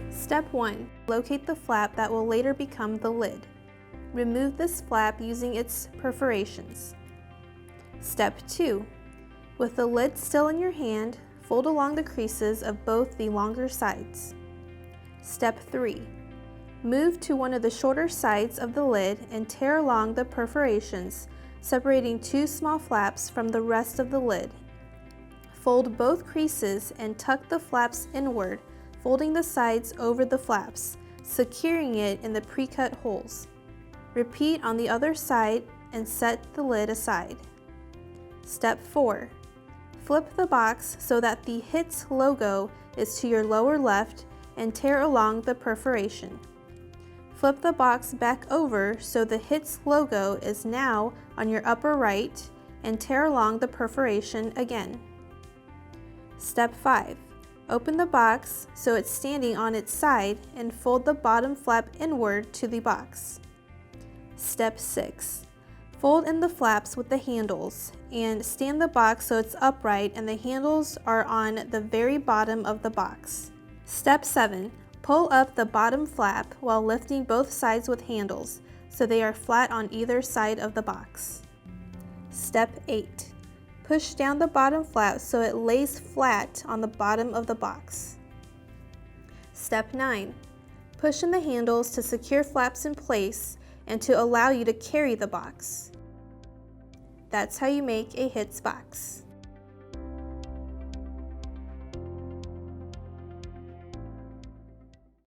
Step 1. Locate the flap that will later become the lid. Remove this flap using its perforations. Step 2. With the lid still in your hand, fold along the creases of both the longer sides. Step 3. Move to one of the shorter sides of the lid and tear along the perforations, separating two small flaps from the rest of the lid. Fold both creases and tuck the flaps inward, folding the sides over the flaps, securing it in the pre-cut holes. Repeat on the other side and set the lid aside. Step 4. Flip the box so that the HITS logo is to your lower left and tear along the perforation. Flip the box back over so the HITS logo is now on your upper right and tear along the perforation again. Step 5. Open the box so it's standing on its side and fold the bottom flap inward to the box. Step 6. Fold in the flaps with the handles and stand the box so it's upright and the handles are on the very bottom of the box. Step 7. Pull up the bottom flap while lifting both sides with handles so they are flat on either side of the box. Step 8. Push down the bottom flap so it lays flat on the bottom of the box. Step 9. Push in the handles to secure flaps in place and to allow you to carry the box. That's how you make a HITS box.